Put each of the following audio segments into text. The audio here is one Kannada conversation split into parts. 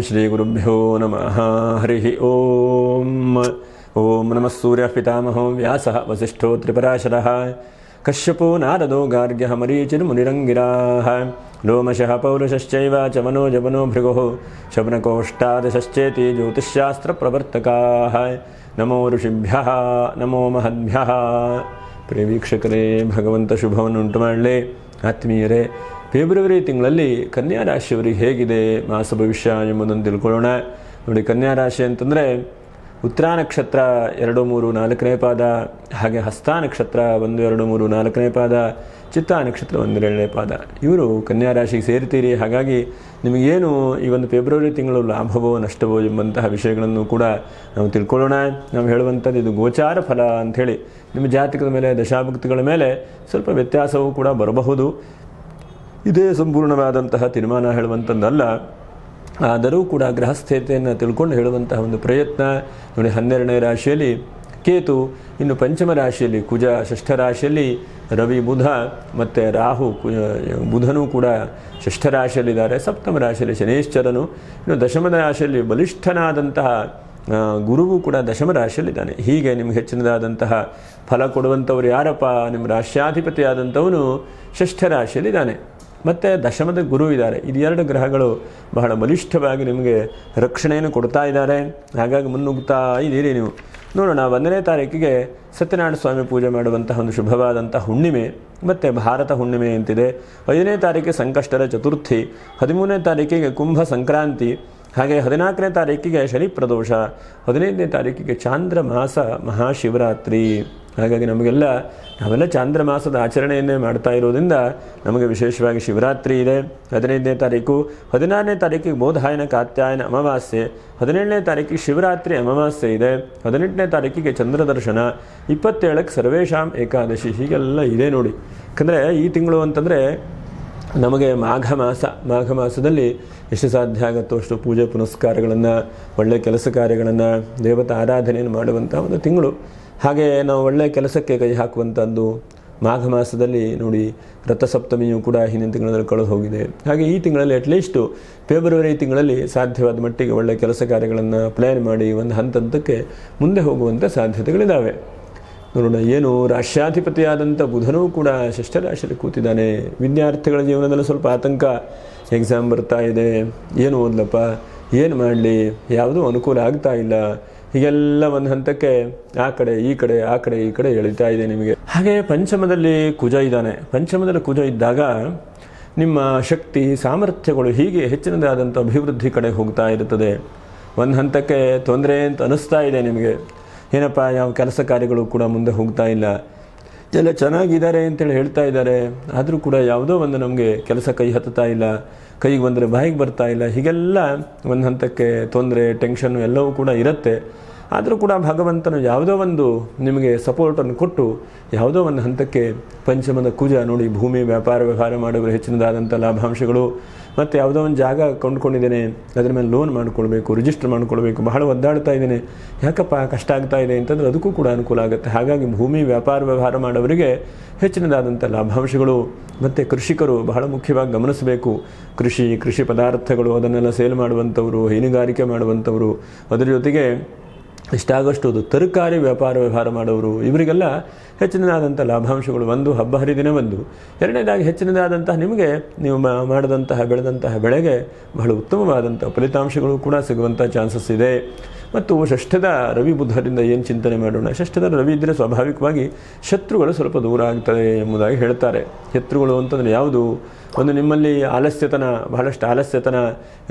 ಶ್ರೀಗುರುಭ್ಯೋ ನಮಃ. ಹರಿ ಓಂ. ಓಂ ನಮಃ ಸೂರ್ಯ ಪಿತಾಮಹೋ ವ್ಯಾಸಃ ವಸಿಷ್ಠೋ ತ್ರಿಪರಾಶರಃ ಕಶ್ಯಪೋ ನಾರದೋ ಗಾರ್ಗ್ಯಃ ಮರೀಚಿರ್ಮುನಿರಂಗಿರಾಃ ಲೋಮಶಃ ಪೌರುಷಶ್ಚೈವ ಚವನೋ ಜವನೋ ಭೃಗುಃ ಶಬ್ನಕೋಷ್ಟಾದಶಶ್ಚೇತಿ ಜ್ಯೋತಿಷ್ಶಾಸ್ತ್ರಪ್ರವರ್ತಕಾಃ. ನಮೋ ಋಷಿಭ್ಯಃ ನಮೋ ಮಹದ್ಭ್ಯಃ. ಪ್ರಿಯ ವೀಕ್ಷಕರೇ, ಭಗವಂತ ಶುಭವನ್ನು ಉಂಟು ಮಾಡಲಿ. ಆತ್ಮೀಯರೇ, ಫೆಬ್ರವರಿ ತಿಂಗಳಲ್ಲಿ ಕನ್ಯಾ ರಾಶಿಯವರಿಗೆ ಹೇಗಿದೆ ಮಾಸ ಭವಿಷ್ಯ ಎಂಬುದನ್ನು ತಿಳ್ಕೊಳ್ಳೋಣ. ನೋಡಿ, ಕನ್ಯಾ ರಾಶಿ ಅಂತಂದರೆ ಉತ್ತರ ನಕ್ಷತ್ರ 2, 3, 4ನೇ ಪಾದ, ಹಾಗೆ ಹಸ್ತ ನಕ್ಷತ್ರ 1, 2, 3, 4ನೇ ಪಾದ, ಚಿತ್ತಾ ನಕ್ಷತ್ರ 1, 2ನೇ ಪಾದ. ಇವರು ಕನ್ಯಾ ರಾಶಿಗೆ ಸೇರ್ತೀರಿ. ಹಾಗಾಗಿ ನಿಮಗೇನು ಈ ಒಂದು ಫೆಬ್ರವರಿ ತಿಂಗಳು ಲಾಭವೋ ನಷ್ಟವೋ ಎಂಬಂತಹ ವಿಷಯಗಳನ್ನು ಕೂಡ ನಾವು ತಿಳ್ಕೊಳ್ಳೋಣ. ನಾವು ಹೇಳುವಂಥದ್ದು ಇದು ಗೋಚಾರ ಫಲ ಅಂಥೇಳಿ. ನಿಮ್ಮ ಜಾತಕದ ಮೇಲೆ, ದಶಾಭುಕ್ತಿಗಳ ಮೇಲೆ ಸ್ವಲ್ಪ ವ್ಯತ್ಯಾಸವೂ ಕೂಡ ಬರಬಹುದು. ಇದೇ ಸಂಪೂರ್ಣವಾದಂತಹ ತೀರ್ಮಾನ ಹೇಳುವಂಥದ್ದಲ್ಲ. ಆದರೂ ಕೂಡ ಗ್ರಹಸ್ಥಿತಿಯನ್ನು ತಿಳ್ಕೊಂಡು ಹೇಳುವಂತಹ ಒಂದು ಪ್ರಯತ್ನ. ನೋಡಿ, 12ನೇ ರಾಶಿಯಲ್ಲಿ ಕೇತು, ಇನ್ನು ಪಂಚಮ ರಾಶಿಯಲ್ಲಿ ಕುಜ, ಷಷ್ಠ ರಾಶಿಯಲ್ಲಿ ರವಿ ಬುಧ ಮತ್ತು ರಾಹು ಬುಧನೂ ಕೂಡ ಷಷ್ಠ ರಾಶಿಯಲ್ಲಿದ್ದಾರೆ. ಸಪ್ತಮ ರಾಶಿಯಲ್ಲಿ ಶನೇಶ್ವರನು, ಇನ್ನು ದಶಮದ ರಾಶಿಯಲ್ಲಿ ಬಲಿಷ್ಠನಾದಂತಹ ಗುರುವು ಕೂಡ ದಶಮ ರಾಶಿಯಲ್ಲಿದ್ದಾನೆ. ಹೀಗೆ ನಿಮ್ಗೆ ಹೆಚ್ಚಿನದಾದಂತಹ ಫಲ ಕೊಡುವಂಥವ್ರು ಯಾರಪ್ಪ? ನಿಮ್ಮ ರಾಶ್ಯಾಧಿಪತಿಯಾದಂಥವನು ಷಷ್ಠ ರಾಶಿಯಲ್ಲಿದ್ದಾನೆ, ಮತ್ತು ದಶಮದ ಗುರು ಇದ್ದಾರೆ. ಇದು 2 ಗ್ರಹಗಳು ಬಹಳ ಬಲಿಷ್ಠವಾಗಿ ನಿಮಗೆ ರಕ್ಷಣೆಯನ್ನು ಕೊಡ್ತಾ ಇದ್ದಾರೆ. ಹಾಗಾಗಿ ಮುನ್ನುಗ್ತಾ ಇದ್ದೀರಿ ನೀವು. ನೋಡೋಣ, 1ನೇ ತಾರೀಕಿಗೆ ಸತ್ಯನಾರಾಯಣ ಸ್ವಾಮಿ ಪೂಜೆ ಮಾಡುವಂತಹ ಒಂದು ಶುಭವಾದಂಥ ಹುಣ್ಣಿಮೆ, ಮತ್ತು ಭಾರತ ಹುಣ್ಣಿಮೆ ಅಂತಿದೆ. 5ನೇ ತಾರೀಕಿಗೆ ಸಂಕಷ್ಟರ ಚತುರ್ಥಿ, 13ನೇ ತಾರೀಕಿಗೆ ಕುಂಭ ಸಂಕ್ರಾಂತಿ, ಹಾಗೆ 14ನೇ ತಾರೀಕಿಗೆ ಶನಿ ಪ್ರದೋಷ, 15ನೇ ತಾರೀಕಿಗೆ ಚಾಂದ್ರ ಮಾಸ ಮಹಾಶಿವರಾತ್ರಿ. ಹಾಗಾಗಿ ನಾವೆಲ್ಲ ಚಾಂದ್ರ ಮಾಸದ ಆಚರಣೆಯನ್ನೇ ಮಾಡ್ತಾ ಇರೋದ್ರಿಂದ ನಮಗೆ ವಿಶೇಷವಾಗಿ ಶಿವರಾತ್ರಿ ಇದೆ. 15ನೇ ತಾರೀಕು, 16ನೇ ತಾರೀಕಿಗೆ ಬೋಧಾಯನ ಕಾತ್ಯಾಯನ ಅಮಾವಾಸ್ಯೆ, 17ನೇ ತಾರೀಕಿಗೆ ಶಿವರಾತ್ರಿ ಅಮಾವಾಸ್ಯೆ ಇದೆ, 18ನೇ ತಾರೀಕಿಗೆ ಚಂದ್ರದರ್ಶನ, 27ಕ್ಕೆ ಸರ್ವೇಶಾಂ ಏಕಾದಶಿ. ಹೀಗೆಲ್ಲ ಇದೆ ನೋಡಿ. ಯಾಕಂದರೆ ಈ ತಿಂಗಳು ಅಂತಂದರೆ ನಮಗೆ ಮಾಘ ಮಾಸದಲ್ಲಿ ಎಷ್ಟು ಸಾಧ್ಯ ಆಗುತ್ತೋ ಅಷ್ಟು ಪೂಜೆ ಪುನಸ್ಕಾರಗಳನ್ನು, ಒಳ್ಳೆಯ ಕೆಲಸ ಕಾರ್ಯಗಳನ್ನು, ದೇವತಾ ಆರಾಧನೆಯನ್ನು ಮಾಡುವಂಥ ಒಂದು ತಿಂಗಳು. ಹಾಗೆ ನಾವು ಒಳ್ಳೆಯ ಕೆಲಸಕ್ಕೆ ಕೈ ಹಾಕುವಂಥದ್ದು. ಮಾಘ ಮಾಸದಲ್ಲಿ ನೋಡಿ, ರಥಸಪ್ತಮಿಯೂ ಕೂಡ ಹಿಂದಿನ ತಿಂಗಳಲ್ಲಿ ಕಳೆದು ಹೋಗಿದೆ. ಹಾಗೆ ಈ ತಿಂಗಳಲ್ಲಿ ಅಟ್ಲೀಸ್ಟು ಫೆಬ್ರವರಿ ತಿಂಗಳಲ್ಲಿ ಸಾಧ್ಯವಾದ ಮಟ್ಟಿಗೆ ಒಳ್ಳೆಯ ಕೆಲಸ ಕಾರ್ಯಗಳನ್ನು ಪ್ಲ್ಯಾನ್ ಮಾಡಿ ಒಂದು ಹಂತಕ್ಕೆ ಮುಂದೆ ಹೋಗುವಂಥ ಸಾಧ್ಯತೆಗಳಿದ್ದಾವೆ. ನೋಡೋಣ, ಏನು ರಾಶ್ಯಾಧಿಪತಿಯಾದಂಥ ಬುಧನೂ ಕೂಡ ಷಷ್ಠ ರಾಶಿಯಲ್ಲಿ ಕೂತಿದ್ದಾನೆ. ವಿದ್ಯಾರ್ಥಿಗಳ ಜೀವನದಲ್ಲಿ ಸ್ವಲ್ಪ ಆತಂಕ. ಎಕ್ಸಾಮ್ ಬರ್ತಾ ಇದೆ, ಏನು ಓದ್ಲಪ್ಪ, ಏನು ಮಾಡಲಿ, ಯಾವುದೂ ಅನುಕೂಲ ಆಗ್ತಾ ಇಲ್ಲ. ಹೀಗೆಲ್ಲ ಒಂದು ಹಂತಕ್ಕೆ ಆ ಕಡೆ ಈ ಕಡೆ ಎಳಿತಾ ಇದೆ ನಿಮಗೆ. ಹಾಗೆ ಪಂಚಮದಲ್ಲಿ ಕುಜ ಇದ್ದಾನೆ. ಪಂಚಮದಲ್ಲಿ ಕುಜ ಇದ್ದಾಗ ನಿಮ್ಮ ಶಕ್ತಿ, ಸಾಮರ್ಥ್ಯಗಳು ಹೀಗೆ ಹೆಚ್ಚಿನದಾದಂಥ ಅಭಿವೃದ್ಧಿ ಕಡೆ ಹೋಗ್ತಾ ಇರುತ್ತದೆ. ಒಂದು ಹಂತಕ್ಕೆ ತೊಂದರೆ ಅಂತ ಅನ್ನಿಸ್ತಾ ಇದೆ ನಿಮಗೆ. ಏನಪ್ಪ, ಯಾವ ಕೆಲಸ ಕಾರ್ಯಗಳು ಕೂಡ ಮುಂದೆ ಹೋಗ್ತಾ ಇಲ್ಲ. ಎಲ್ಲ ಚೆನ್ನಾಗಿದ್ದಾರೆ ಅಂತೇಳಿ ಹೇಳ್ತಾ ಇದ್ದಾರೆ, ಆದರೂ ಕೂಡ ಯಾವುದೋ ಒಂದು ನಮಗೆ ಕೆಲಸ ಕೈ ಹತ್ತುತ್ತಾ ಇಲ್ಲ, ಕೈಗೆ ಬಂದರೆ ಬಾಯಿಗೆ ಬರ್ತಾ ಇಲ್ಲ. ಹೀಗೆಲ್ಲ ಒಂದು ಹಂತಕ್ಕೆ ತೊಂದರೆ, ಟೆನ್ಷನ್ನು ಎಲ್ಲವೂ ಕೂಡ ಇರುತ್ತೆ. ಆದರೂ ಕೂಡ ಭಗವಂತನು ಯಾವುದೋ ಒಂದು ನಿಮಗೆ ಸಪೋರ್ಟನ್ನು ಕೊಟ್ಟು ಯಾವುದೋ ಒಂದು ಹಂತಕ್ಕೆ ಪಂಚಮದ ಕುಜ ನೋಡಿ, ಭೂಮಿ ವ್ಯಾಪಾರ ವ್ಯವಹಾರ ಮಾಡೋರು ಹೆಚ್ಚಿನದಾದಂಥ ಲಾಭಾಂಶಗಳು, ಮತ್ತು ಯಾವುದೋ ಒಂದು ಜಾಗ ಕೊಂಡ್ಕೊಂಡಿದ್ದೇನೆ, ಅದರ ಮೇಲೆ ಲೋನ್ ಮಾಡ್ಕೊಳ್ಬೇಕು, ರಿಜಿಸ್ಟರ್ ಮಾಡ್ಕೊಳ್ಬೇಕು, ಬಹಳ ಒದ್ದಾಡ್ತಾ ಇದ್ದೇನೆ, ಯಾಕಪ್ಪ ಕಷ್ಟ ಆಗ್ತಾ ಇದೆ ಅಂತಂದರೆ ಅದಕ್ಕೂ ಕೂಡ ಅನುಕೂಲ ಆಗುತ್ತೆ. ಹಾಗಾಗಿ ಭೂಮಿ ವ್ಯಾಪಾರ ವ್ಯವಹಾರ ಮಾಡೋವರಿಗೆ ಹೆಚ್ಚಿನದಾದಂಥ ಲಾಭಾಂಶಗಳು. ಮತ್ತು ಕೃಷಿಕರು ಬಹಳ ಮುಖ್ಯವಾಗಿ ಗಮನಿಸಬೇಕು. ಕೃಷಿ ಪದಾರ್ಥಗಳು ಅದನ್ನೆಲ್ಲ ಸೇಲ್ ಮಾಡುವಂಥವರು, ಹೈನುಗಾರಿಕೆ ಮಾಡುವಂಥವರು, ಅದರ ಜೊತೆಗೆ ಇಷ್ಟಾಗಷ್ಟು ತರಕಾರಿ ವ್ಯಾಪಾರ ಮಾಡೋರು, ಇವರಿಗೆಲ್ಲ ಹೆಚ್ಚಿನದಾದಂಥ ಲಾಭಾಂಶಗಳು. ಒಂದು ಹಬ್ಬ ಹರಿದಿನ, ಒಂದು ಎರಡನೇದಾಗಿ ಹೆಚ್ಚಿನದಾದಂತಹ ನಿಮಗೆ ನೀವು ಬೆಳೆದಂತಹ ಬೆಳೆಗೆ ಬಹಳ ಉತ್ತಮವಾದಂಥ ಫಲಿತಾಂಶಗಳು ಕೂಡ ಸಿಗುವಂಥ ಚಾನ್ಸಸ್ ಇದೆ. ಮತ್ತು ಷಷ್ಠದ ರವಿ ಬುಧರಿಂದ ಏನು ಚಿಂತನೆ ಮಾಡೋಣ. ಷಷ್ಠದ ರವಿ ಇದ್ದರೆ ಸ್ವಾಭಾವಿಕವಾಗಿ ಶತ್ರುಗಳು ಸ್ವಲ್ಪ ದೂರ ಆಗ್ತದೆ ಎಂಬುದಾಗಿ ಹೇಳ್ತಾರೆ. ಶತ್ರುಗಳು ಅಂತಂದರೆ ಯಾವುದು? ಒಂದು ನಿಮ್ಮಲ್ಲಿ ಬಹಳಷ್ಟು ಆಲಸ್ಯತನ,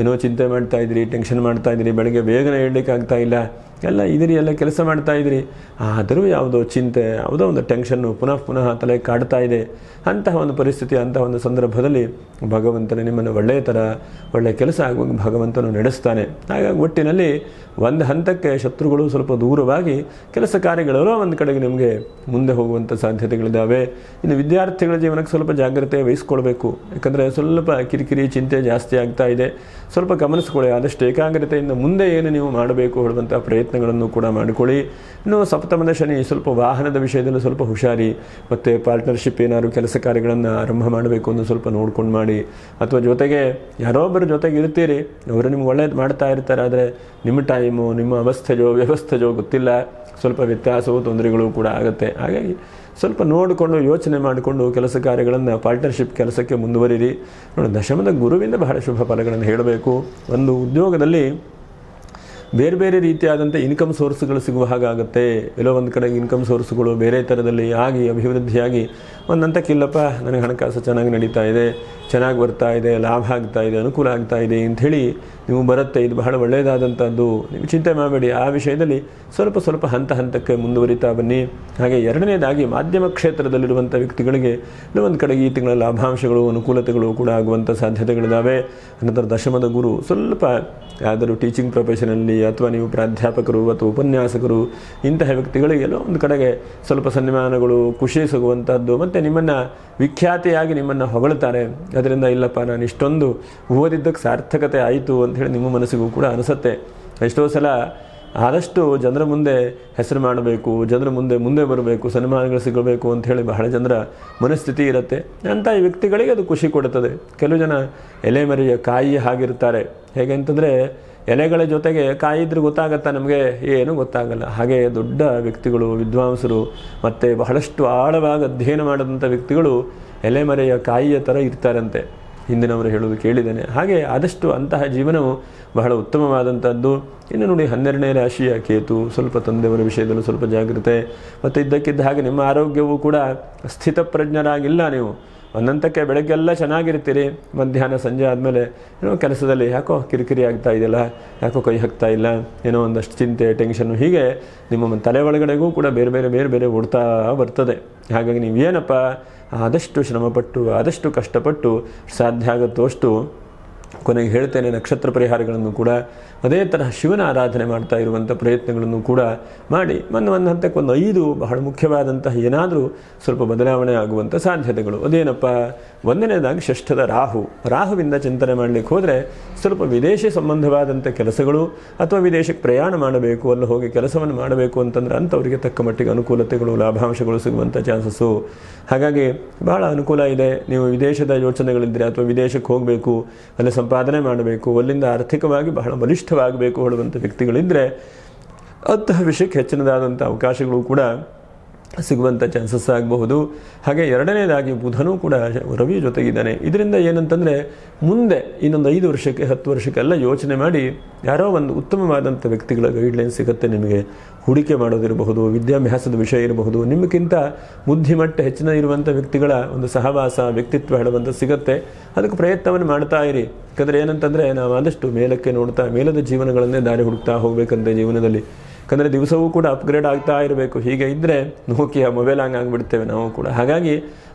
ಏನೋ ಚಿಂತೆ ಮಾಡ್ತಾ ಇದ್ದೀರಿ, ಟೆನ್ಷನ್ ಮಾಡ್ತಾ ಇದ್ದೀರಿ, ಬೆಳಗ್ಗೆ ಬೇಗನೆ ಏಳಲಿಕ್ಕೆ ಆಗ್ತಾ ಇಲ್ಲ, ಎಲ್ಲ ಕೆಲಸ ಮಾಡ್ತಾ ಇದ್ದೀರಿ, ಆದರೂ ಯಾವುದೋ ಚಿಂತೆ, ಯಾವುದೋ ಒಂದು ಟೆನ್ಷನ್ನು ಪುನಃ ತಲೆ ಕಾಡ್ತಾ ಇದೆ. ಅಂತಹ ಒಂದು ಪರಿಸ್ಥಿತಿ, ಅಂತಹ ಒಂದು ಸಂದರ್ಭದಲ್ಲಿ ಭಗವಂತನೇ ನಿಮ್ಮನ್ನು ಒಳ್ಳೆಯ ಕೆಲಸ ಆಗುವಾಗ ಭಗವಂತನು ನಡೆಸ್ತಾನೆ. ಹಾಗಾಗಿ ಒಟ್ಟಿನಲ್ಲಿ ಒಂದು ಹಂತಕ್ಕೆ ಶತ್ರುಗಳು ಸ್ವಲ್ಪ ದೂರವಾಗಿ ಕೆಲಸ ಕಾರ್ಯಗಳೆಲ್ಲ ಒಂದು ಕಡೆಗೆ ನಿಮಗೆ ಮುಂದೆ ಹೋಗುವಂಥ ಸಾಧ್ಯತೆಗಳಿದ್ದಾವೆ. ಇನ್ನು ವಿದ್ಯಾರ್ಥಿಗಳ ಜೀವನಕ್ಕೆ ಸ್ವಲ್ಪ ಜಾಗ್ರತೆ ವಹಿಸ್ಕೊಳ್ಬೇಕು. ಯಾಕಂದರೆ ಸ್ವಲ್ಪ ಕಿರಿಕಿರಿ ಚಿಂತೆ ಜಾಸ್ತಿ ಆಗ್ತಾ ಇದೆ. ಸ್ವಲ್ಪ ಗಮನಿಸ್ಕೊಳ್ಳಿ. ಆದಷ್ಟು ಏಕಾಗ್ರತೆಯಿಂದ ಮುಂದೆ ಏನು ನೀವು ಮಾಡಬೇಕು ಹೇಳುವಂಥ ಪ್ರಯತ್ನಗಳನ್ನು ಕೂಡ ಮಾಡಿಕೊಳ್ಳಿ. ಇನ್ನು ಸಪ್ತಮದ ಶನಿ, ಸ್ವಲ್ಪ ವಾಹನದ ವಿಷಯದಲ್ಲಿ ಸ್ವಲ್ಪ ಹುಷಾರಿ. ಮತ್ತು ಪಾರ್ಟ್ನರ್ಶಿಪ್ ಏನಾದ್ರು ಕೆಲಸ ಕಾರ್ಯಗಳನ್ನು ಆರಂಭ ಮಾಡಬೇಕು ಅಂತ ಸ್ವಲ್ಪ ನೋಡ್ಕೊಂಡು ಮಾಡಿ. ಅಥವಾ ಜೊತೆಗೆ ಯಾರೊಬ್ಬರ ಜೊತೆಗೆ ಇರ್ತೀರಿ, ಅವರು ನಿಮ್ಗೆ ಒಳ್ಳೇದು ಮಾಡ್ತಾ ಇರ್ತಾರೆ, ಆದರೆ ನಿಮ್ಮ ಟೈಮು ನಿಮ್ಮ ವ್ಯವಸ್ಥೆಜೋ ಗೊತ್ತಿಲ್ಲ, ಸ್ವಲ್ಪ ವ್ಯತ್ಯಾಸವು ತೊಂದರೆಗಳು ಕೂಡ ಆಗುತ್ತೆ. ಹಾಗಾಗಿ ಸ್ವಲ್ಪ ನೋಡಿಕೊಂಡು ಯೋಚನೆ ಮಾಡಿಕೊಂಡು ಕೆಲಸ ಕಾರ್ಯಗಳನ್ನು ಪಾರ್ಟ್ನರ್ಶಿಪ್ ಕೆಲಸಕ್ಕೆ ಮುಂದುವರಿರಿ. ನೋಡಿ, ದಶಮದ ಗುರುವಿಂದ ಬಹಳ ಶುಭ ಫಲಗಳನ್ನು ಹೇಳಬೇಕು. ಒಂದು ಉದ್ಯೋಗದಲ್ಲಿ ಬೇರೆ ಬೇರೆ ರೀತಿಯಾದಂಥ ಇನ್ಕಮ್ ಸೋರ್ಸ್ಗಳು ಸಿಗುವ ಹಾಗಾಗುತ್ತೆ. ಎಲ್ಲೋ ಒಂದು ಕಡೆ ಇನ್ಕಮ್ ಸೋರ್ಸ್ಗಳು ಬೇರೆ ಥರದಲ್ಲಿ ಆಗಿ ಅಭಿವೃದ್ಧಿಯಾಗಿ ಒಂದು ಹಂತಕ್ಕಿಲ್ಲಪ್ಪ, ನನಗೆ ಹಣಕಾಸು ಚೆನ್ನಾಗಿ ನಡೀತಾ ಇದೆ, ಚೆನ್ನಾಗಿ ಬರ್ತಾ ಇದೆ, ಲಾಭ ಆಗ್ತಾ ಇದೆ, ಅನುಕೂಲ ಆಗ್ತಾ ಇದೆ ಅಂಥೇಳಿ ನೀವು ಬರುತ್ತೆ. ಇದು ಬಹಳ ಒಳ್ಳೆಯದಾದಂಥದ್ದು. ನೀವು ಚಿಂತೆ ಮಾಡಬೇಡಿ. ಆ ವಿಷಯದಲ್ಲಿ ಸ್ವಲ್ಪ ಸ್ವಲ್ಪ ಹಂತಕ್ಕೆ ಮುಂದುವರಿತಾ ಬನ್ನಿ. ಹಾಗೆ ಎರಡನೇದಾಗಿ ಮಾಧ್ಯಮ ಕ್ಷೇತ್ರದಲ್ಲಿರುವಂಥ ವ್ಯಕ್ತಿಗಳಿಗೆ ಒಂದು ಕಡೆಗೆ ಈ ತಿಂಗಳ ಲಾಭಾಂಶಗಳು ಅನುಕೂಲತೆಗಳು ಕೂಡ ಆಗುವಂಥ ಸಾಧ್ಯತೆಗಳಿದ್ದಾವೆ. ಅನಂತರ ದಶಮದ ಗುರು ಸ್ವಲ್ಪ ಯಾವ್ದಾದ್ರು ಟೀಚಿಂಗ್ ಪ್ರೊಫೆಷನಲ್ಲಿ ಅಥವಾ ನೀವು ಪ್ರಾಧ್ಯಾಪಕರು ಅಥವಾ ಉಪನ್ಯಾಸಕರು ಇಂತಹ ವ್ಯಕ್ತಿಗಳಿಗೆಲ್ಲೋ ಒಂದು ಕಡೆಗೆ ಸ್ವಲ್ಪ ಸನ್ಮಾನಗಳು, ಖುಷಿ ಸಿಗುವಂಥದ್ದು, ಮತ್ತು ನಿಮ್ಮನ್ನು ವಿಖ್ಯಾತಿಯಾಗಿ ನಿಮ್ಮನ್ನು ಹೊಗಳ್ತಾರೆ. ಅದರಿಂದ ಇಲ್ಲಪ್ಪ, ನಾನು ಇಷ್ಟೊಂದು ಓದಿದ್ದಕ್ಕೆ ಸಾರ್ಥಕತೆ ಆಯಿತು ಅಂಥೇಳಿ ನಿಮ್ಮ ಮನಸ್ಸಿಗೂ ಕೂಡ ಅನಿಸುತ್ತೆ. ಎಷ್ಟೋ ಸಲ ಆದಷ್ಟು ಜನರ ಮುಂದೆ ಹೆಸರು ಮಾಡಬೇಕು, ಜನರ ಮುಂದೆ ಬರಬೇಕು, ಸನ್ಮಾನಗಳು ಸಿಗಬೇಕು ಅಂಥೇಳಿ ಬಹಳ ಜನರ ಮನಸ್ಥಿತಿ ಇರುತ್ತೆ. ಅಂಥ ಈ ವ್ಯಕ್ತಿಗಳಿಗೆ ಅದು ಖುಷಿ ಕೊಡುತ್ತದೆ. ಕೆಲವು ಜನ ಎಲೆಮರೆಯ ಕಾಯಿ ಹಾಗಿರ್ತಾರೆ. ಹೇಗೆ ಅಂತಂದರೆ, ಎಲೆಗಳ ಜೊತೆಗೆ ಕಾಯಿ ಇದ್ರೆ ಗೊತ್ತಾಗತ್ತಾ ನಮಗೆ? ಏನೂ ಗೊತ್ತಾಗಲ್ಲ. ಹಾಗೆ ದೊಡ್ಡ ವ್ಯಕ್ತಿಗಳು, ವಿದ್ವಾಂಸರು ಮತ್ತು ಬಹಳಷ್ಟು ಆಳವಾಗಿ ಅಧ್ಯಯನ ಮಾಡಿದಂಥ ವ್ಯಕ್ತಿಗಳು ಎಲೆಮರೆಯ ಕಾಯಿಯ ಥರ ಇರ್ತಾರಂತೆ, ಹಿಂದಿನವರು ಹೇಳೋದು ಕೇಳಿದ್ದೇನೆ. ಹಾಗೆ ಆದಷ್ಟು ಅಂತಹ ಜೀವನವು ಬಹಳ ಉತ್ತಮವಾದಂಥದ್ದು. ಇನ್ನು ನೋಡಿ, 12ನೇ ರಾಶಿಯ ಕೇತು, ಸ್ವಲ್ಪ ತಂದೆಯವರ ವಿಷಯದಲ್ಲೂ ಸ್ವಲ್ಪ ಜಾಗ್ರತೆ. ಮತ್ತು ಇದ್ದಕ್ಕಿದ್ದ ಹಾಗೆ ನಿಮ್ಮ ಆರೋಗ್ಯವೂ ಕೂಡ ಸ್ಥಿತಪ್ರಜ್ಞರಾಗಿಲ್ಲ. ನೀವು ಒಂದಂತಕ್ಕೆ ಬೆಳಗ್ಗೆಲ್ಲ ಚೆನ್ನಾಗಿರ್ತೀರಿ, ಮಧ್ಯಾಹ್ನ ಸಂಜೆ ಆದಮೇಲೆ ಏನೋ ಕೆಲಸದಲ್ಲಿ ಯಾಕೋ ಕಿರಿಕಿರಿ ಆಗ್ತಾ ಇದೆಯಲ್ಲ, ಯಾಕೋ ಕೈ ಹಾಕ್ತಾ ಇಲ್ಲ, ಏನೋ ಒಂದಷ್ಟು ಚಿಂತೆ, ಟೆನ್ಷನ್ನು, ಹೀಗೆ ನಿಮ್ಮ ತಲೆ ಒಳಗಡೆಗೂ ಕೂಡ ಬೇರೆ ಬೇರೆ ಓಡ್ತಾ ಬರ್ತದೆ. ಹಾಗಾಗಿ ನೀವೇನಪ್ಪ ಆದಷ್ಟು ಶ್ರಮಪಟ್ಟು ಆದಷ್ಟು ಕಷ್ಟಪಟ್ಟು ಸಾಧ್ಯ ಆಗುತ್ತೋ ಅಷ್ಟು ಕೊನೆಗೆ ಹೇಳ್ತೇನೆ, ನಕ್ಷತ್ರ ಪರಿಹಾರಗಳನ್ನು ಕೂಡ ಅದೇ ತರಹ ಶಿವನ ಆರಾಧನೆ ಮಾಡ್ತಾ ಇರುವಂಥ ಪ್ರಯತ್ನಗಳನ್ನು ಕೂಡ ಮಾಡಿ. ಒಂದು ಹಂತಕ್ಕೆ 5 ಬಹಳ ಮುಖ್ಯವಾದಂತಹ ಏನಾದರೂ ಸ್ವಲ್ಪ ಬದಲಾವಣೆ ಆಗುವಂಥ ಸಾಧ್ಯತೆಗಳು. ಅದೇನಪ್ಪ? 1ನೇದಾಗಿ ಷಷ್ಠದ ರಾಹುವಿಂದ ಚಿಂತನೆ ಮಾಡಲಿಕ್ಕೆ ಹೋದರೆ ಸ್ವಲ್ಪ ವಿದೇಶಿ ಸಂಬಂಧವಾದಂಥ ಕೆಲಸಗಳು ಅಥವಾ ವಿದೇಶಕ್ಕೆ ಪ್ರಯಾಣ ಮಾಡಬೇಕು, ಅಲ್ಲಿ ಹೋಗಿ ಕೆಲಸವನ್ನು ಮಾಡಬೇಕು ಅಂತಂದ್ರೆ ಅಂಥವರಿಗೆ ತಕ್ಕ ಮಟ್ಟಿಗೆ ಅನುಕೂಲತೆಗಳು, ಲಾಭಾಂಶಗಳು ಸಿಗುವಂಥ ಚಾನ್ಸಸ್ಸು. ಹಾಗಾಗಿ ಬಹಳ ಅನುಕೂಲ ಇದೆ. ನೀವು ವಿದೇಶದ ಯೋಚನೆಗಳಿದ್ದರೆ ಅಥವಾ ವಿದೇಶಕ್ಕೆ ಹೋಗಬೇಕು, ಅಲ್ಲಿ ಸಂಪಾದನೆ ಮಾಡಬೇಕು, ಅಲ್ಲಿಂದ ಆರ್ಥಿಕವಾಗಿ ಬಹಳ ಬಲಿಷ್ಠವಾಗಬೇಕು ಹೇಳುವಂಥ ವ್ಯಕ್ತಿಗಳಿದ್ದರೆ ಅಂತಹ ವಿಷಯಕ್ಕೆ ಹೆಚ್ಚಿನದಾದಂಥ ಅವಕಾಶಗಳು ಕೂಡ ಸಿಗುವಂಥ ಚಾನ್ಸಸ್ ಆಗಬಹುದು. ಹಾಗೆ 2ನೇದಾಗಿ ಬುಧನೂ ಕೂಡ ರವಿ ಜೊತೆಗಿದ್ದಾನೆ. ಇದರಿಂದ ಏನಂತಂದರೆ ಮುಂದೆ ಇನ್ನೊಂದು 5 ವರ್ಷಕ್ಕೆ 10 ವರ್ಷಕ್ಕೆಲ್ಲ ಯೋಚನೆ ಮಾಡಿ ಯಾರೋ ಒಂದು ಉತ್ತಮವಾದಂಥ ವ್ಯಕ್ತಿಗಳ ಗೈಡ್ಲೈನ್ ಸಿಗುತ್ತೆ ನಿಮಗೆ. ಹೂಡಿಕೆ ಮಾಡೋದಿರಬಹುದು, ವಿದ್ಯಾಭ್ಯಾಸದ ವಿಷಯ ಇರಬಹುದು, ನಿಮಗಿಂತ ಬುದ್ಧಿಮಟ್ಟ ಹೆಚ್ಚಿನ ಇರುವಂಥ ವ್ಯಕ್ತಿಗಳ ಒಂದು ಸಹವಾಸ, ವ್ಯಕ್ತಿತ್ವ ಹೇಳುವಂಥ ಸಿಗುತ್ತೆ. ಅದಕ್ಕೆ ಪ್ರಯತ್ನವನ್ನು ಮಾಡ್ತಾ ಇರಿ. ಯಾಕಂದರೆ ಏನಂತಂದರೆ, ನಾವು ಆದಷ್ಟು ಮೇಲಕ್ಕೆ ನೋಡ್ತಾ ಮೇಲದ ಜೀವನಗಳನ್ನೇ ದಾರಿ ಹುಡುಕ್ತಾ ಹೋಗ್ಬೇಕಂತೆ ಜೀವನದಲ್ಲಿ. ಯಾಕಂದರೆ ದಿವಸವೂ ಕೂಡ ಅಪ್ಗ್ರೇಡ್ ಆಗ್ತಾ ಇರಬೇಕು. ಹೀಗೆ ಇದ್ದರೆ ನೋಕಿಯಾ ಮೊಬೈಲ್ ಆಗಿಬಿಡ್ತೇವೆ ನಾವು ಕೂಡ. ಹಾಗಾಗಿ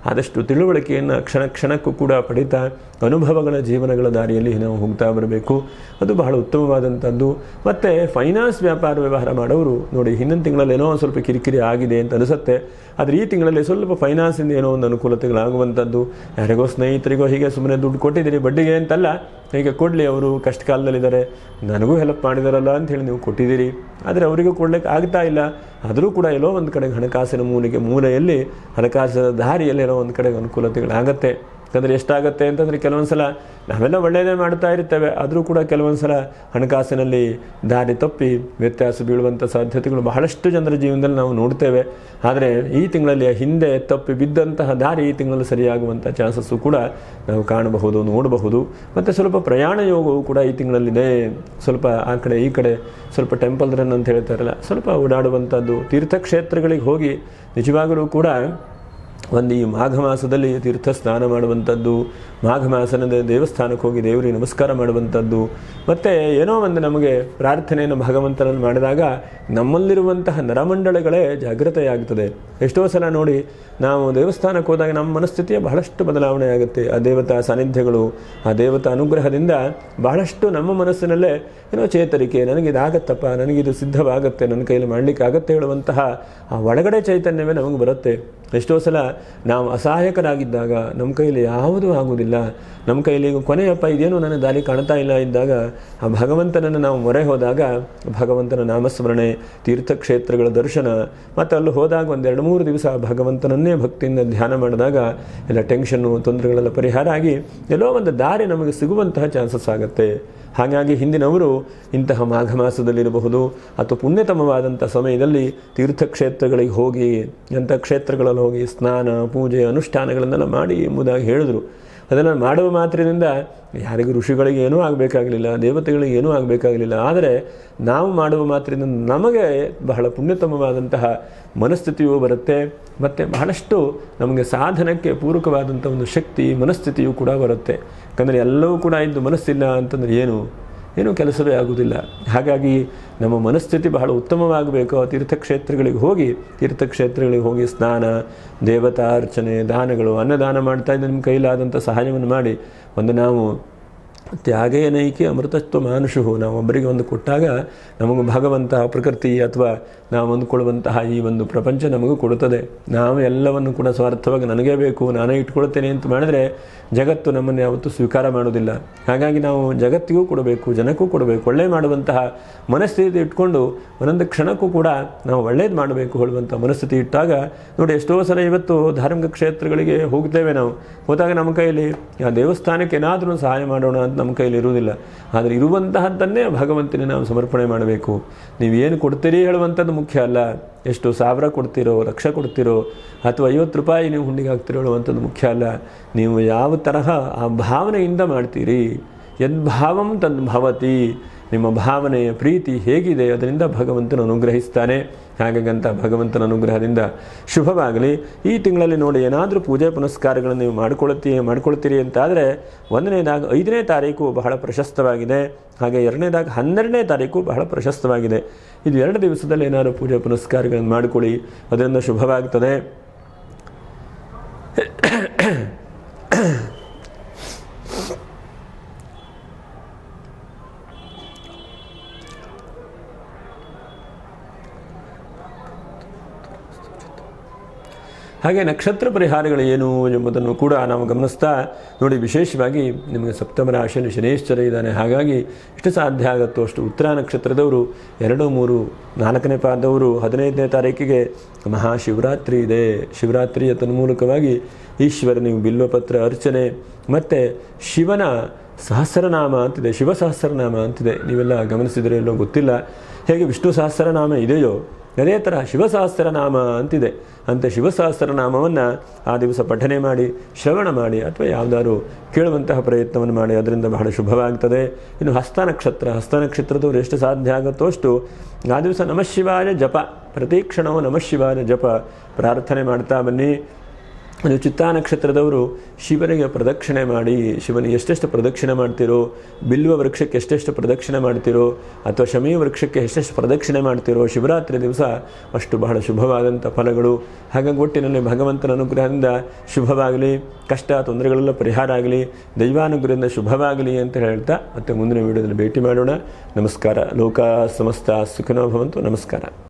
ಆದಷ್ಟು ತಿಳುವಳಿಕೆಯನ್ನು ಕ್ಷಣಕ್ಕೂ ಕೂಡ ಪಡಿತಾ ಅನುಭವಗಳ ಜೀವನಗಳ ದಾರಿಯಲ್ಲಿ ನಾವು ಹೋಗ್ತಾ ಬರಬೇಕು. ಅದು ಬಹಳ ಉತ್ತಮವಾದಂಥದ್ದು. ಮತ್ತು ಫೈನಾನ್ಸ್ ವ್ಯವಹಾರ ಮಾಡೋರು ನೋಡಿ, ಹಿಂದಿನ ತಿಂಗಳಲ್ಲಿ ಏನೋ ಒಂದು ಸ್ವಲ್ಪ ಕಿರಿಕಿರಿ ಆಗಿದೆ ಅಂತ ಅನಿಸುತ್ತೆ. ಆದರೆ ಈ ತಿಂಗಳಲ್ಲಿ ಸ್ವಲ್ಪ ಫೈನಾನ್ಸಿಂದ ಏನೋ ಒಂದು ಅನುಕೂಲತೆಗಳಾಗುವಂಥದ್ದು. ಯಾರಿಗೋ ಸ್ನೇಹಿತರಿಗೋ ಹೀಗೆ ಸುಮ್ಮನೆ ದುಡ್ಡು ಕೊಟ್ಟಿದ್ದೀರಿ ಬಡ್ಡಿಗೆ ಅಂತಲ್ಲ, ಹೀಗೆ ಕೊಡಲಿ, ಅವರು ಕಷ್ಟ ಕಾಲದಲ್ಲಿದ್ದಾರೆ, ನನಗೂ ಹೆಲ್ಪ್ ಮಾಡಿದಾರಲ್ಲ ಅಂಥೇಳಿ ನೀವು ಕೊಟ್ಟಿದ್ದೀರಿ. ಆದರೆ ಅವರಿಗೂ ಕೊಡ್ಲಿಕ್ಕೆ ಆಗ್ತಾ ಇಲ್ಲ. ಆದರೂ ಕೂಡ ಎಲ್ಲೋ ಒಂದು ಕಡೆಗೆ ಹಣಕಾಸಿನ ಮೂಲೆಯಲ್ಲಿ ಹಣಕಾಸಿನ ದಾರಿಯಲ್ಲಿ ಏನೋ ಒಂದು ಕಡೆಗೆ ಅನುಕೂಲತೆಗಳಾಗತ್ತೆ. ಯಾಕಂದರೆ ಎಷ್ಟಾಗುತ್ತೆ ಅಂತಂದರೆ ಕೆಲವೊಂದು ಸಲ ನಾವೆಲ್ಲ ಒಳ್ಳೆಯದೇ ಮಾಡ್ತಾ ಇರ್ತೇವೆ, ಆದರೂ ಕೂಡ ಕೆಲವೊಂದು ಸಲ ಹಣಕಾಸಿನಲ್ಲಿ ದಾರಿ ತಪ್ಪಿ ವ್ಯತ್ಯಾಸ ಬೀಳುವಂಥ ಸಾಧ್ಯತೆಗಳು ಬಹಳಷ್ಟು ಜನರ ಜೀವನದಲ್ಲಿ ನಾವು ನೋಡ್ತೇವೆ. ಆದರೆ ಈ ತಿಂಗಳಲ್ಲಿ ಹಿಂದೆ ತಪ್ಪಿ ಬಿದ್ದಂತಹ ದಾರಿ ಈ ತಿಂಗಳಲ್ಲಿ ಸರಿಯಾಗುವಂಥ ಚಾನ್ಸಸ್ಸು ಕೂಡ ನಾವು ಕಾಣಬಹುದು, ನೋಡಬಹುದು. ಮತ್ತು ಸ್ವಲ್ಪ ಪ್ರಯಾಣ ಯೋಗವು ಕೂಡ ಈ ತಿಂಗಳಲ್ಲಿದೆ. ಸ್ವಲ್ಪ ಆ ಕಡೆ ಈ ಕಡೆ ಸ್ವಲ್ಪ ಟೆಂಪಲ್ ರನ್ ಅಂತ ಹೇಳ್ತಾರಲ್ಲ, ಸ್ವಲ್ಪ ಓಡಾಡುವಂಥದ್ದು, ತೀರ್ಥಕ್ಷೇತ್ರಗಳಿಗೆ ಹೋಗಿ ನಿಜವಾಗಲೂ ಕೂಡ ಒಂದು ಈ ಮಾಘ ಮಾಸದಲ್ಲಿ ತೀರ್ಥ ಸ್ನಾನ ಮಾಡುವಂಥದ್ದು, ಮಾಘ ಮಾಸದ ದೇವಸ್ಥಾನಕ್ಕೆ ಹೋಗಿ ದೇವರಿಗೆ ನಮಸ್ಕಾರ ಮಾಡುವಂಥದ್ದು, ಮತ್ತು ಏನೋ ಒಂದು ನಮಗೆ ಪ್ರಾರ್ಥನೆಯನ್ನು ಭಗವಂತನನ್ನು ಮಾಡಿದಾಗ ನಮ್ಮಲ್ಲಿರುವಂತಹ ನರಮಂಡಲಗಳೇ ಜಾಗೃತೆಯಾಗುತ್ತದೆ. ಎಷ್ಟೋ ಸಲ ನೋಡಿ ನಾವು ದೇವಸ್ಥಾನಕ್ಕೆ ಹೋದಾಗ ನಮ್ಮ ಮನಸ್ಥಿತಿಯ ಬಹಳಷ್ಟು ಬದಲಾವಣೆ ಆಗುತ್ತೆ. ಆ ದೇವತಾ ಸಾನ್ನಿಧ್ಯಗಳು, ಆ ದೇವತಾ ಅನುಗ್ರಹದಿಂದ ಬಹಳಷ್ಟು ನಮ್ಮ ಮನಸ್ಸಿನಲ್ಲೇ ಏನೋ ಚೇತರಿಕೆ, ನನಗಿದಾಗತ್ತಪ್ಪ, ನನಗಿದು ಸಿದ್ಧವಾಗುತ್ತೆ, ನನ್ನ ಕೈಯಲ್ಲಿ ಮಾಡಲಿಕ್ಕೆ ಆಗತ್ತೆ ಹೇಳುವಂತಹ ಆ ಒಳಗಡೆ ಚೈತನ್ಯವೇ ನಮಗೆ ಬರುತ್ತೆ. ಎಷ್ಟೋ ಸಲ ನಾವು ಅಸಹಾಯಕರಾಗಿದ್ದಾಗ, ನಮ್ಮ ಕೈಯಲ್ಲಿ ಯಾವುದೂ ಆಗುವುದಿಲ್ಲ, ನಮ್ಮ ಕೈಯಲ್ಲಿ ಕೊನೆಯಪ್ಪ ಇದೇನು ನನ್ನ ದಾರಿ ಕಾಣ್ತಾ ಇಲ್ಲ ಇದ್ದಾಗ ಆ ಭಗವಂತನನ್ನು ನಾವು ಮೊರೆ ಹೋದಾಗ ಭಗವಂತನ ನಾಮಸ್ಮರಣೆ, ತೀರ್ಥಕ್ಷೇತ್ರಗಳ ದರ್ಶನ, ಮತ್ತು ಅಲ್ಲಿ ಹೋದಾಗ ಒಂದು 2-3 ದಿವಸ ಭಗವಂತನನ್ನೇ ಭಕ್ತಿಯಿಂದ ಧ್ಯಾನ ಮಾಡಿದಾಗ ಎಲ್ಲ ಟೆನ್ಷನ್ನು ತೊಂದರೆಗಳೆಲ್ಲ ಪರಿಹಾರ ಆಗಿ ಎಲ್ಲೋ ಒಂದು ದಾರಿ ನಮಗೆ ಸಿಗುವಂತಹ ಚಾನ್ಸಸ್ ಆಗುತ್ತೆ. ಹಾಗಾಗಿ ಹಿಂದಿನವರು ಇಂತಹ ಮಾಘ ಮಾಸದಲ್ಲಿರಬಹುದು ಅಥವಾ ಪುಣ್ಯತಮವಾದಂಥ ಸಮಯದಲ್ಲಿ ತೀರ್ಥಕ್ಷೇತ್ರಗಳಿಗೆ ಹೋಗಿ, ಅಂಥ ಕ್ಷೇತ್ರಗಳಲ್ಲಿ ಹೋಗಿ ಸ್ನಾನ, ಪೂಜೆ, ಅನುಷ್ಠಾನಗಳನ್ನೆಲ್ಲ ಮಾಡಿ ಎಂಬುದಾಗಿ ಹೇಳಿದರು. ಅದನ್ನು ಮಾಡುವ ಮಾತ್ರದಿಂದ ಯಾರಿಗೂ ಋಷಿಗಳಿಗೆ ಏನೂ ಆಗಬೇಕಾಗಲಿಲ್ಲ, ದೇವತೆಗಳಿಗೆ ಏನೂ ಆಗಬೇಕಾಗಲಿಲ್ಲ. ಆದರೆ ನಾವು ಮಾಡುವ ಮಾತ್ರದಿಂದ ನಮಗೆ ಬಹಳ ಪುಣ್ಯತಮವಾದಂತಹ ಮನಸ್ಥಿತಿಯೂ ಬರುತ್ತೆ, ಮತ್ತು ಬಹಳಷ್ಟು ನಮಗೆ ಸಾಧನಕ್ಕೆ ಪೂರಕವಾದಂಥ ಒಂದು ಶಕ್ತಿ, ಮನಸ್ಥಿತಿಯೂ ಕೂಡ ಬರುತ್ತೆ. ಯಾಕಂದರೆ ಎಲ್ಲವೂ ಕೂಡ ಇದ್ದು ಮನಸ್ಸಿಲ್ಲ ಅಂತಂದರೆ ಏನೂ ಕೆಲಸವೇ ಆಗುವುದಿಲ್ಲ. ಹಾಗಾಗಿ ನಮ್ಮ ಮನಸ್ಥಿತಿ ಬಹಳ ಉತ್ತಮವಾಗಬೇಕು. ತೀರ್ಥಕ್ಷೇತ್ರಗಳಿಗೆ ಹೋಗಿ ಸ್ನಾನ, ದೇವತಾ ಅರ್ಚನೆ, ದಾನಗಳು, ಅನ್ನದಾನ ಮಾಡ್ತಾ ಇದ್ದ ನಿಮ್ಮ ಕೈಲಾದಂಥ ಸಹಾಯವನ್ನು ಮಾಡಿ, ಒಂದು ನಾವು ತ್ಯಾಗೇನೈಕೆ ಅಮೃತತ್ವ ಮಾನುಷು, ನಾವು ಒಬ್ಬರಿಗೆ ಒಂದು ಕೊಟ್ಟಾಗ ನಮಗೂ ಭಗವಂತ, ಪ್ರಕೃತಿ ಅಥವಾ ನಾವು ಅಂದುಕೊಳ್ಳುವಂತಹ ಈ ಒಂದು ಪ್ರಪಂಚ ನಮಗೂ ಕೊಡುತ್ತದೆ. ನಾವು ಎಲ್ಲವನ್ನು ಕೂಡ ಸ್ವಾರ್ಥವಾಗಿ ನನಗೇ ಬೇಕು, ನಾನೇ ಇಟ್ಕೊಳ್ತೇನೆ ಅಂತ ಮಾಡಿದರೆ ಜಗತ್ತು ನಮ್ಮನ್ನು ಯಾವತ್ತೂ ಸ್ವೀಕಾರ ಮಾಡೋದಿಲ್ಲ. ಹಾಗಾಗಿ ನಾವು ಜಗತ್ತಿಗೂ ಕೊಡಬೇಕು, ಜನಕ್ಕೂ ಕೊಡಬೇಕು, ಒಳ್ಳೆಯ ಮಾಡುವಂತಹ ಮನಸ್ಥಿತಿ ಇಟ್ಕೊಂಡು ಒಂದೊಂದು ಕ್ಷಣಕ್ಕೂ ಕೂಡ ನಾವು ಒಳ್ಳೇದು ಮಾಡಬೇಕು ಹೇಳುವಂಥ ಮನಸ್ಥಿತಿ ಇಟ್ಟಾಗ ನೋಡಿ, ಎಷ್ಟೋ ಸಲ ಇವತ್ತು ಧಾರ್ಮಿಕ ಕ್ಷೇತ್ರಗಳಿಗೆ ಹೋಗ್ತೇವೆ. ನಾವು ಹೋದಾಗ ನಮ್ಮ ಕೈಯಲ್ಲಿ ಆ ದೇವಸ್ಥಾನಕ್ಕೆ ಏನಾದರೂ ಸಹಾಯ ಮಾಡೋಣ ಅಂತ ನಮ್ಮ ಕೈಯಲ್ಲಿ ಇರುವುದಿಲ್ಲ. ಆದರೆ ಇರುವಂತಹದ್ದನ್ನೇ ಭಗವಂತನೇ ನಾವು ಸಮರ್ಪಣೆ ಮಾಡಬೇಕು. ನೀವೇನು ಕೊಡ್ತೀರಿ ಹೇಳುವಂಥದ್ದು ಮುಖ್ಯ ಅಲ್ಲ, ಎಷ್ಟು 1000 ಕೊಡ್ತೀರೋ, 1,00,000 ಕೊಡ್ತೀರೋ, ಅಥವಾ 50 ರೂಪಾಯಿ ನೀವು ಹುಂಡಿಗೆ ಹಾಕ್ತಿರೋ ಹೇಳುವಂಥದ್ದು ಮುಖ್ಯ ಅಲ್ಲ. ನೀವು ಯಾವ ತರಹ ಆ ಭಾವನೆಯಿಂದ ಮಾಡ್ತೀರಿ, ಯದ್ಭಾವಂ ತದ್ಭವತಿ, ನಿಮ್ಮ ಭಾವನೆಯ ಪ್ರೀತಿ ಹೇಗಿದೆ ಅದರಿಂದ ಭಗವಂತನ ಅನುಗ್ರಹಿಸ್ತಾನೆ. ಹಾಗಂತ ಭಗವಂತನ ಅನುಗ್ರಹದಿಂದ ಶುಭವಾಗಲಿ. ಈ ತಿಂಗಳಲ್ಲಿ ನೋಡಿ, ಏನಾದರೂ ಪೂಜೆ ಪುನಸ್ಕಾರಗಳನ್ನು ನೀವು ಮಾಡ್ಕೊಳ್ತೀರಿ ಅಂತಾದರೆ 1ನೇದಾಗಿ 5ನೇ ತಾರೀಕು ಬಹಳ ಪ್ರಶಸ್ತವಾಗಿದೆ. ಹಾಗೆ 2ನೇದಾಗಿ 12ನೇ ತಾರೀಕು ಬಹಳ ಪ್ರಶಸ್ತವಾಗಿದೆ. ಇದು 2 ದಿವಸದಲ್ಲಿ ಏನಾದರೂ ಪೂಜೆ ಪುನಸ್ಕಾರಗಳನ್ನು ಮಾಡಿಕೊಳ್ಳಿ, ಅದರಿಂದ ಶುಭವಾಗ್ತದೆ. ಹಾಗೆ ನಕ್ಷತ್ರ ಪರಿಹಾರಗಳು ಏನು ಎಂಬುದನ್ನು ಕೂಡ ನಾವು ಗಮನಿಸ್ತಾ ನೋಡಿ, ವಿಶೇಷವಾಗಿ ನಿಮಗೆ ಸಪ್ತಮ ರಾಶಿಯಲ್ಲಿ ಶನೇಶ್ವರ ಇದ್ದಾನೆ. ಹಾಗಾಗಿ ಎಷ್ಟು ಸಾಧ್ಯ ಆಗುತ್ತೋ ಅಷ್ಟು ಉತ್ತರ ನಕ್ಷತ್ರದವರು 2, 3, 4ನೇ ಪಾದದವರು 15ನೇ ತಾರೀಕಿಗೆ ಮಹಾಶಿವರಾತ್ರಿ ಇದೆ. ಶಿವರಾತ್ರಿಯ ತನ್ಮೂಲಕವಾಗಿ ಈಶ್ವರನಿಗೆ ಬಿಲ್ವಪತ್ರ ಅರ್ಚನೆ ಮತ್ತು ಶಿವನ ಸಹಸ್ರನಾಮ ಅಂತಿದೆ, ಶಿವ ಸಹಸ್ರನಾಮ ಅಂತಿದೆ. ನೀವೆಲ್ಲ ಗಮನಿಸಿದರೆ ಎಲ್ಲೋ ಗೊತ್ತಿಲ್ಲ. ಹೇಗೆ ವಿಷ್ಣು ಸಹಸ್ರನಾಮ ಇದೆಯೋ ಅದೇ ಥರ ಶಿವಸಹಸ್ರನಾಮ ಅಂತಿದೆ. ಅಂಥ ಶಿವಸಹಸ್ರನಾಮವನ್ನು ಆ ದಿವಸ ಪಠನೆ ಮಾಡಿ, ಶ್ರವಣ ಮಾಡಿ, ಅಥವಾ ಯಾವುದಾದ್ರು ಕೇಳುವಂತಹ ಪ್ರಯತ್ನವನ್ನು ಮಾಡಿ, ಅದರಿಂದ ಬಹಳ ಶುಭವಾಗ್ತದೆ. ಇನ್ನು ಹಸ್ತನಕ್ಷತ್ರದವರು ಎಷ್ಟು ಸಾಧ್ಯ ಆಗುತ್ತೋ ಅಷ್ಟು ಆ ದಿವಸ ನಮಃಶಿವಾಯ ಜಪ, ಪ್ರತಿ ಕ್ಷಣವೂ ನಮಃಶಿವಾಯ ಜಪ ಪ್ರಾರ್ಥನೆ ಮಾಡ್ತಾ ಬನ್ನಿ. ಅದು ಚಿತ್ತಾ ನಕ್ಷತ್ರದವರು ಶಿವನಿಗೆ ಪ್ರದಕ್ಷಿಣೆ ಮಾಡಿ, ಶಿವನಿಗೆ ಎಷ್ಟೆಷ್ಟು ಪ್ರದಕ್ಷಿಣೆ ಮಾಡ್ತೀರೋ, ಬಿಲ್ವ ವೃಕ್ಷಕ್ಕೆ ಎಷ್ಟೆಷ್ಟು ಪ್ರದಕ್ಷಿಣೆ ಮಾಡ್ತೀರೋ, ಅಥವಾ ಶಮೀ ವೃಕ್ಷಕ್ಕೆ ಎಷ್ಟೆಷ್ಟು ಪ್ರದಕ್ಷಿಣೆ ಮಾಡ್ತೀರೋ, ಶಿವರಾತ್ರಿ ದಿವಸ ಅಷ್ಟು ಬಹಳ ಶುಭವಾದಂಥ ಫಲಗಳು. ಹಾಗಾಗಿ ಒಟ್ಟಿನಲ್ಲಿ ಭಗವಂತನ ಅನುಗ್ರಹದಿಂದ ಶುಭವಾಗಲಿ, ಕಷ್ಟ ತೊಂದರೆಗಳೆಲ್ಲ ಪರಿಹಾರ ಆಗಲಿ, ದೈವಾನುಗ್ರಹದಿಂದ ಶುಭವಾಗಲಿ ಅಂತ ಹೇಳ್ತಾ ಮತ್ತೆ ಮುಂದಿನ ವಿಡಿಯೋದಲ್ಲಿ ಭೇಟಿ ಮಾಡೋಣ. ನಮಸ್ಕಾರ. ಲೋಕ ಸಮಸ್ತ ಸುಖಿನೋ ಭವಂತು. ನಮಸ್ಕಾರ.